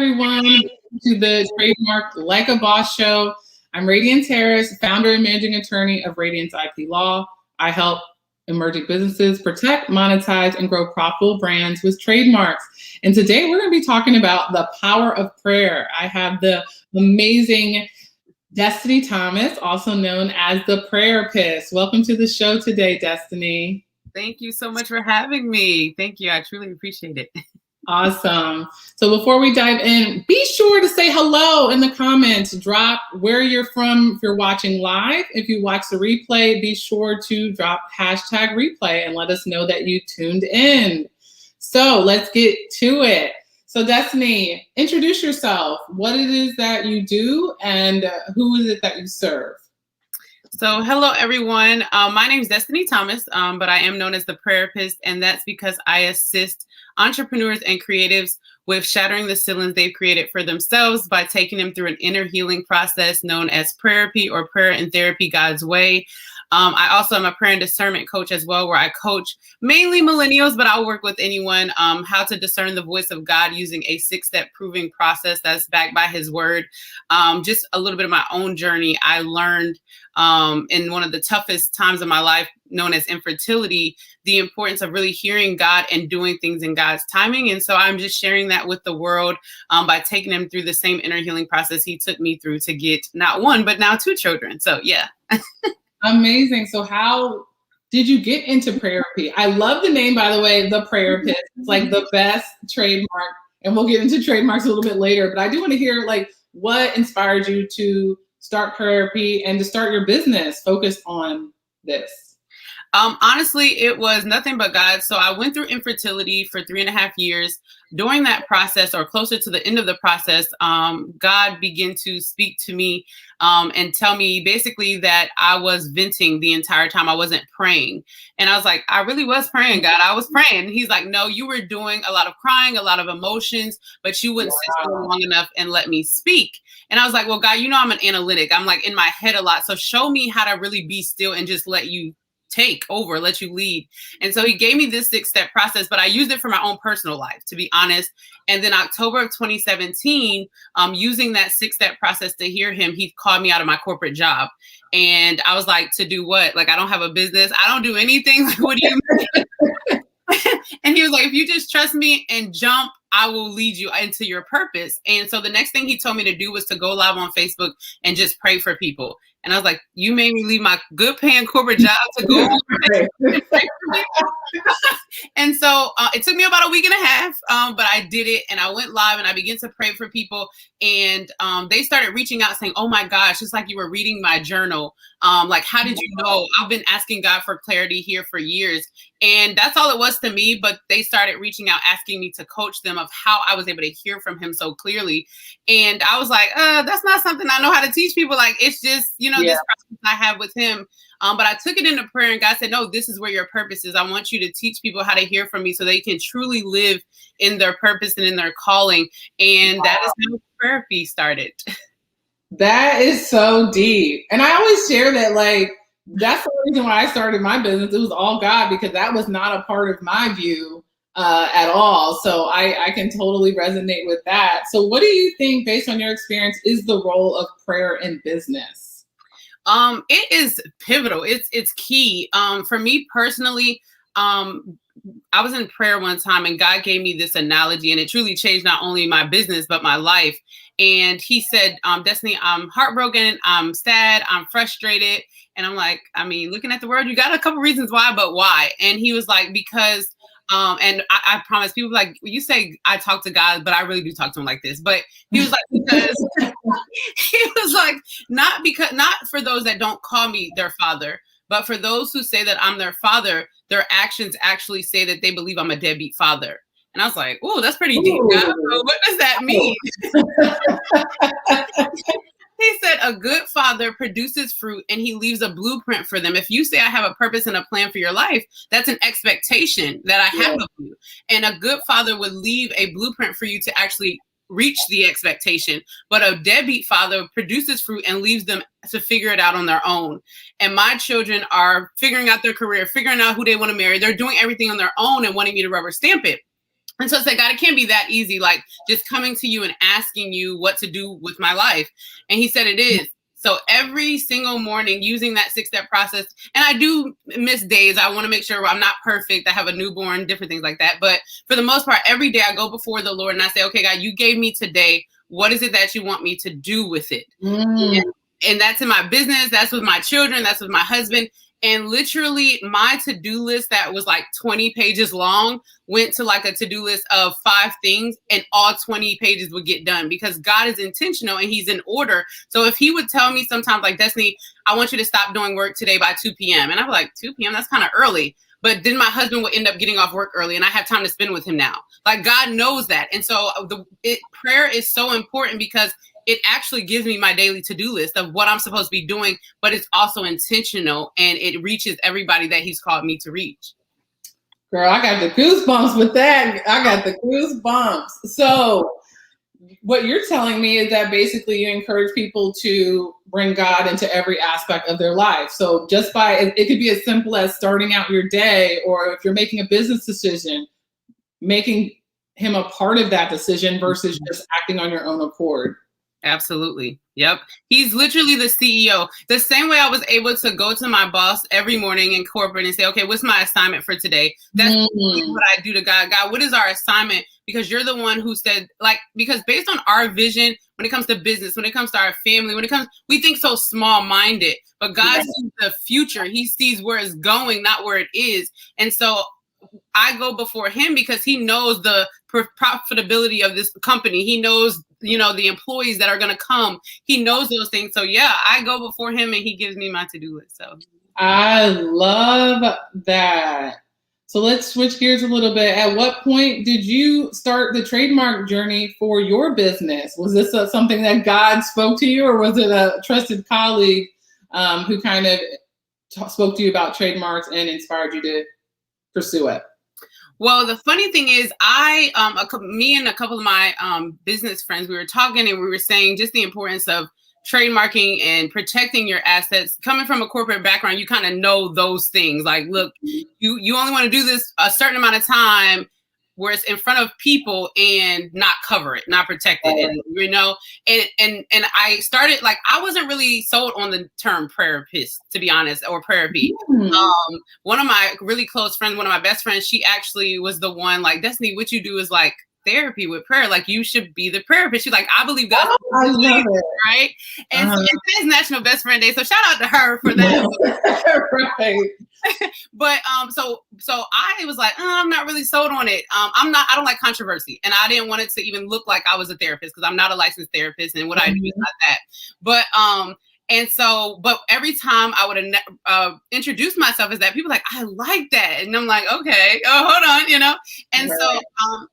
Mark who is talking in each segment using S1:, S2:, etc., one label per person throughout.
S1: everyone. Welcome to the Trademark Like a Boss show. I'm Radiance Harris, founder and managing attorney of Radiance IP Law. I help emerging businesses protect, monetize, and grow profitable brands with trademarks. And today we're going to be talking about the power of prayer. I have the amazing Destiny Thomas, also known as the Prayerpist. Welcome to the show today, Destiny.
S2: Thank you so much for having me. Thank you. I truly appreciate it.
S1: Awesome. So before we dive in, be sure to say hello in the comments. Drop where you're from if you're watching live. If you watch the replay, be sure to drop hashtag replay and let us know that you tuned in. So let's get to it. So Destiny, introduce yourself, what it is that you do, and who is it that you serve?
S2: So hello, everyone. My name is Destiny Thomas, but I am known as the Prayerpist, and that's because I assist entrepreneurs and creatives with shattering the ceilings they've created for themselves by taking them through an inner healing process known as Prayerpy, or Prayer and Therapy God's Way. I also am a prayer and discernment coach as well, where I coach mainly millennials, but I'll work with anyone how to discern the voice of God using a 6-step proving process that's backed by his word. Just a little bit of my own journey. I learned in one of the toughest times of my life, known as infertility, the importance of really hearing God and doing things in God's timing. And so I'm just sharing that with the world by taking them through the same inner healing process he took me through to get not one, but now 2 children. So yeah.
S1: Amazing. So how did you get into Prayerpy? I love the name, by the way, the Prayerpist. It's like the best trademark, and we'll get into trademarks a little bit later, but I do want to hear like what inspired you to start Prayerpy and to start your business focused on this.
S2: Honestly, it was nothing but God. So I went through infertility for 3.5 years. During that process, or closer to the end of the process, God began to speak to me and tell me basically that I was venting the entire time. I wasn't praying. And I was like, I really was praying, God. I was praying. He's like, no, you were doing a lot of crying, a lot of emotions, but you wouldn't sit still long enough and let me speak. And I was like, well, God, you know, I'm an analytic. I'm like in my head a lot. So show me how to really be still and just let you take over, let you lead. And so he gave me this 6-step process, but I used it for my own personal life, to be honest. And then October of 2017, using that 6-step process to hear him, he called me out of my corporate job. And I was like, to do what? Like, I don't have a business. I don't do anything. Like, what do you mean? And he was like, if you just trust me and jump, I will lead you into your purpose. And so the next thing he told me to do was to go live on Facebook and just pray for people. And I was like, you made me leave my good paying corporate job to go on Facebook and pray for people. And so it took me about 1.5 weeks, but I did it, and I went live and I began to pray for people. And they started reaching out saying, oh my gosh, it's like you were reading my journal. Like, how did you know? I've been asking God for clarity here for years. And that's all it was to me. But they started reaching out, asking me to coach them of how I was able to hear from him so clearly. And I was like, that's not something I know how to teach people. Like, it's just, you know, this process I have with him. But I took it into prayer, and God said, no, this is where your purpose is. I want you to teach people how to hear from me so they can truly live in their purpose and in their calling. And that is how Prayerpy started.
S1: That is so deep. And I always share that, like, that's the reason why I started my business. It was all God, because that was not a part of my view at all. So I can totally resonate with that. So what do you think, based on your experience, is the role of prayer in business?
S2: It is pivotal. It's key. For me personally, I was in prayer one time, and God gave me this analogy, and it truly changed not only my business, but my life. And he said, Destiny, I'm heartbroken, I'm sad, I'm frustrated. And I'm like, I mean, looking at the word, you got a couple reasons why, but why? And he was like, because and I promise people, like, you say I talk to God, but I really do talk to him like this. But he was like, because he was like, not for those that don't call me their father, but for those who say that I'm their father, their actions actually say that they believe I'm a deadbeat father. And I was like, oh, that's pretty deep, God. So what does that mean? He said a good father produces fruit, and he leaves a blueprint for them. If you say I have a purpose and a plan for your life, that's an expectation that I have of you. And a good father would leave a blueprint for you to actually reach the expectation. But a deadbeat father produces fruit and leaves them to figure it out on their own. And my children are figuring out their career, figuring out who they want to marry. They're doing everything on their own and wanting me to rubber stamp it. And so it's like, God, it can't be that easy, like just coming to you and asking you what to do with my life. And he said it is. So every single morning using that 6-step process, and I do miss days. I want to make sure I'm not perfect. I have a newborn, different things like that. But for the most part, every day I go before the Lord and I say, okay, God, you gave me today. What is it that you want me to do with it? And that's in my business. That's with my children. That's with my husband. And literally my to-do list that was like 20 pages long went to like a to-do list of 5 things, and all 20 pages would get done because God is intentional and he's in order. So if he would tell me sometimes like, Destiny, I want you to stop doing work today by 2 p.m. And I'm like, 2 p.m. That's kind of early. But then my husband would end up getting off work early and I have time to spend with him now. Like God knows that. And so prayer is so important because it actually gives me my daily to-do list of what I'm supposed to be doing, but it's also intentional and it reaches everybody that he's called me to reach.
S1: Girl, I got the goosebumps with that. I got the goosebumps. So what you're telling me is that basically you encourage people to bring God into every aspect of their life. So just by, it could be as simple as starting out your day, or if you're making a business decision, making him a part of that decision versus just acting on your own accord.
S2: Absolutely. Yep. He's literally the CEO. The same way I was able to go to my boss every morning in corporate and say, okay, what's my assignment for today? That's what I do to God. God, what is our assignment? Because you're the one who said, like, because based on our vision, when it comes to business, when it comes to our family, we think so small-minded, but God sees the future. He sees where it's going, not where it is. And so I go before him because he knows the profitability of this company. He knows, the employees that are going to come. He knows those things. So yeah, I go before him and he gives me my to-do list. So
S1: I love that. So let's switch gears a little bit. At what point did you start the trademark journey for your business? Was this something that God spoke to you, or was it a trusted colleague who kind of spoke to you about trademarks and inspired you to pursue it?
S2: Well, the funny thing is, me and a couple of my business friends, we were talking and we were saying just the importance of trademarking and protecting your assets. Coming from a corporate background, you kind of know those things. Like, look, you only want to do this a certain amount of time where it's in front of people and not cover it, not protect it. And, and I started, like, I wasn't really sold on the term Prayerpist, to be honest, or Prayerpy. One of my really close friends, one of my best friends, she actually was the one like, Destiny, what you do is like therapy with prayer. Like, you should be the Prayerpist. She's like, I believe God.
S1: I love it.
S2: Right. And so today's National Best Friend Day. So shout out to her for that.
S1: Right.
S2: But so I was like, I'm not really sold on it. I don't like controversy, and I didn't want it to even look like I was a therapist because I'm not a licensed therapist, and what I do is not that. But but every time I would introduce myself as that, people were like, I like that, and I'm like, okay, hold on, And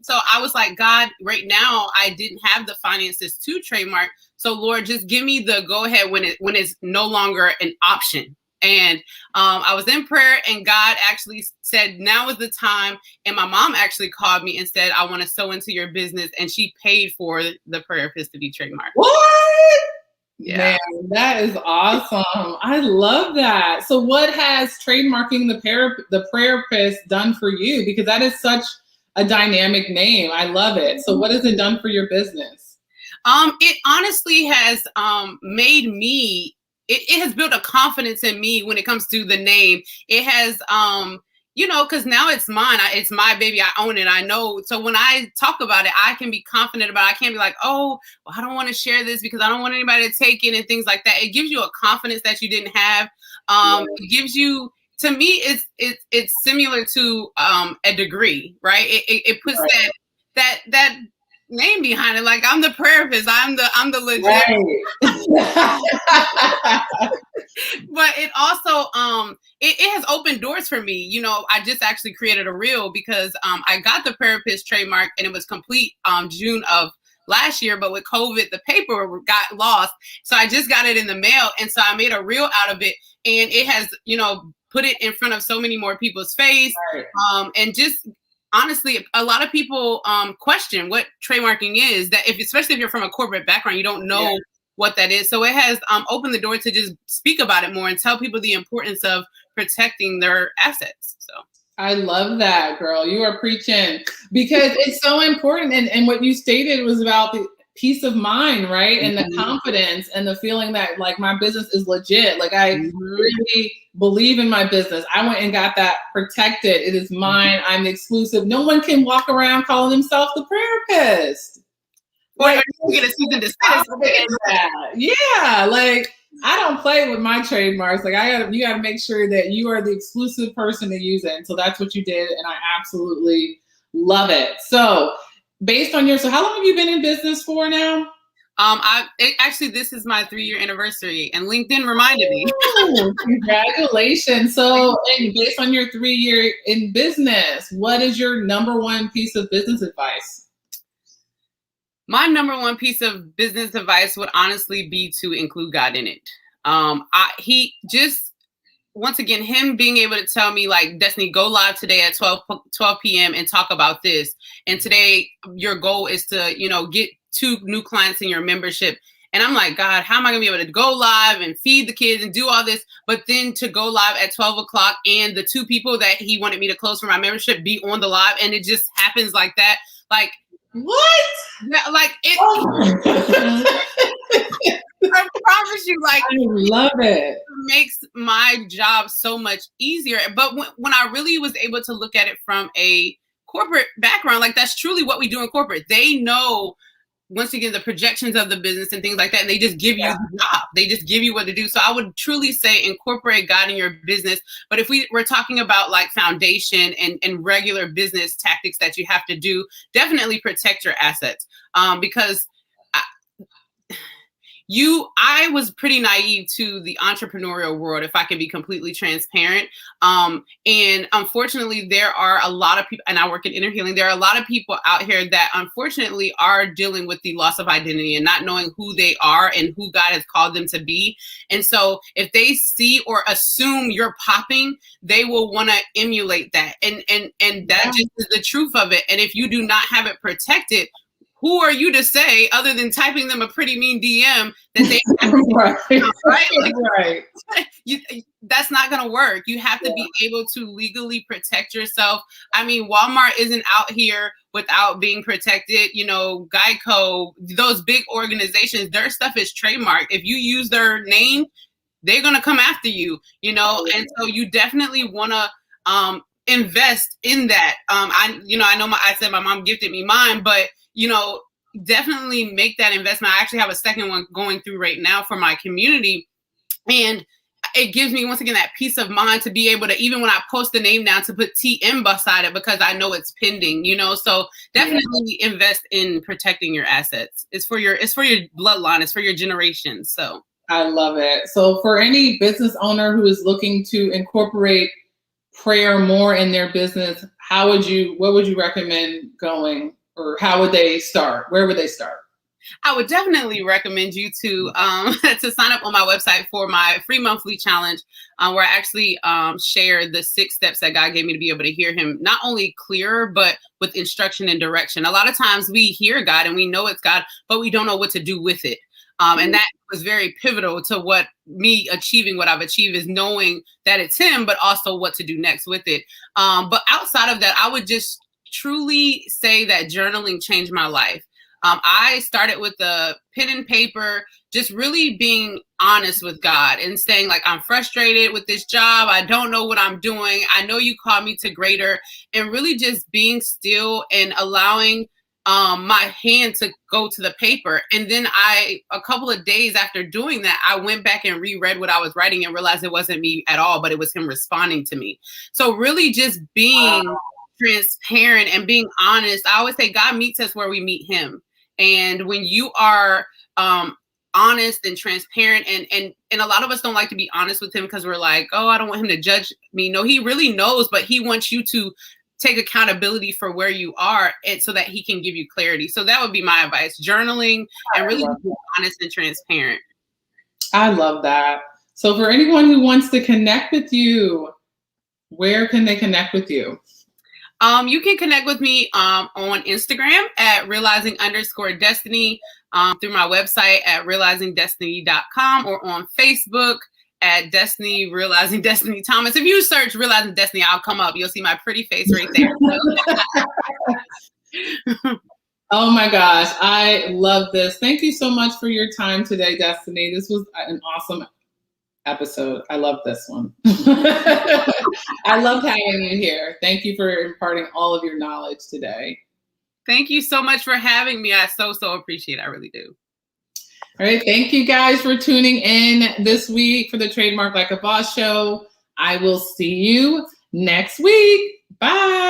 S2: so I was like, God, right now I didn't have the finances to trademark, so Lord, just give me the go ahead when it's no longer an option. And I was in prayer and God actually said, now is the time. And my mom actually called me and said, I want to sow into your business. And she paid for the Prayerpist to be trademarked.
S1: What?
S2: Yeah.
S1: Man, that is awesome. I love that. So what has trademarking the Prayerpist done for you? Because that is such a dynamic name. I love it. So what has it done for your business?
S2: It honestly has made me, it has built a confidence in me when it comes to the name. It has, because now it's mine. It's my baby. I own it. I know. So when I talk about it, I can be confident about it. I can't be like, oh, well, I don't want to share this because I don't want anybody to take it and things like that. It gives you a confidence that you didn't have. It gives you, to me, it's similar to a degree, right? It puts that name behind it. Like, I'm the Prayerpist. I'm the legit.
S1: Right.
S2: But it also it has opened doors for me. I just actually created a reel because I got the Prayerpist trademark and it was complete June of last year, but with COVID the paper got lost, so I just got it in the mail, and so I made a reel out of it, and it has put it in front of so many more people's face. Right. And just honestly, a lot of people question what trademarking is, that especially if you're from a corporate background, you don't know what that is. So it has opened the door to just speak about it more and tell people the importance of protecting their assets. So
S1: I love that, girl. You are preaching, because it's so important. And what you stated was about the peace of mind, right? And the confidence and the feeling that like my business is legit. Like I really believe in my business. I went and got that protected. It is mine. I'm exclusive. No one can walk around calling themselves the Prayerpist.
S2: Like, you get a season to
S1: yeah, like I don't play with my trademarks. Like you gotta make sure that you are the exclusive person to use it. And so that's what you did, and I absolutely love it. So based on so how long have you been in business for now?
S2: Actually, this is my 3-year anniversary, and LinkedIn reminded me.
S1: Ooh, congratulations. So, and based on your 3-year in business, what is your number one piece of business advice?
S2: My number one piece of business advice would honestly be to include God in it. He just, once again, him being able to tell me like, Destiny, go live today at 12 p.m. and talk about this. And today your goal is to, get 2 new clients in your membership. And I'm like, God, how am I gonna be able to go live and feed the kids and do all this? But then to go live at 12 o'clock and the 2 people that he wanted me to close for my membership be on the live. And it just happens like that. Like,
S1: what?
S2: Like it. Oh. I promise you, like,
S1: I love it.
S2: It makes my job so much easier. But when I really was able to look at it from a corporate background, like that's truly what we do in corporate. They know, once again, the projections of the business and things like that, and they just give you the job. They just give you what to do. So I would truly say incorporate God in your business. But if we're talking about like foundation and regular business tactics that you have to do, definitely protect your assets. Because I was pretty naive to the entrepreneurial world, if I can be completely transparent. And unfortunately, there are a lot of people, and I work in inner healing, there are a lot of people out here that unfortunately are dealing with the loss of identity and not knowing who they are and who God has called them to be. And so if they see or assume you're popping, they will want to emulate that. And that just is the truth of it. And if you do not have it protected, who are you to say, other than typing them a pretty mean DM, that they have to, right? Like, right. That's not going to work. You have to be able to legally protect yourself. I mean, Walmart isn't out here without being protected. Geico, those big organizations, their stuff is trademarked. If you use their name, they're going to come after you, and so you definitely want to invest in that. I know I said my mom gifted me mine, but definitely make that investment. I actually have a second one going through right now for my community. And it gives me, once again, that peace of mind to be able to, even when I post the name down, to put TM beside it because I know it's pending, so definitely invest in protecting your assets. It's for your bloodline. It's for your generations. So
S1: I love it. So for any business owner who is looking to incorporate prayer more in their business, what would you recommend going? Or how would they start? Where would they start?
S2: I would definitely recommend you to to sign up on my website for my free monthly challenge, where I actually share the 6 steps that God gave me to be able to hear him, not only clearer, but with instruction and direction. A lot of times we hear God and we know it's God, but we don't know what to do with it. And that was very pivotal to what me achieving what I've achieved, is knowing that it's him, but also what to do next with it. But outside of that, I would just truly say that journaling changed my life. I started with a pen and paper, just really being honest with God and saying, like, I'm frustrated with this job. I don't know what I'm doing. I know you called me to greater, and really just being still and allowing my hand to go to the paper. And then a couple of days after doing that, I went back and reread what I was writing and realized it wasn't me at all, but it was him responding to me. So really just being transparent and being honest. I always say God meets us where we meet him. And when you are honest and transparent, and a lot of us don't like to be honest with him because we're like, oh, I don't want him to judge me. No, he really knows, but he wants you to take accountability for where you are, and so that he can give you clarity. So that would be my advice: journaling and really being honest and transparent.
S1: I love that. So for anyone who wants to connect with you, where can they connect with you?
S2: You can connect with me on Instagram at realizing_destiny, through my website at realizingdestiny.com, or on Facebook at Destiny, Realizing Destiny Thomas. If you search Realizing Destiny, I'll come up. You'll see my pretty face right there.
S1: Oh my gosh, I love this. Thank you so much for your time today, Destiny. This was an awesome episode. I love this one. I loved having you here. Thank you for imparting all of your knowledge today.
S2: Thank you so much for having me. I so appreciate it. I really do.
S1: All right. Thank you guys for tuning in this week for the Trademark Like a Boss show. I will see you next week. Bye.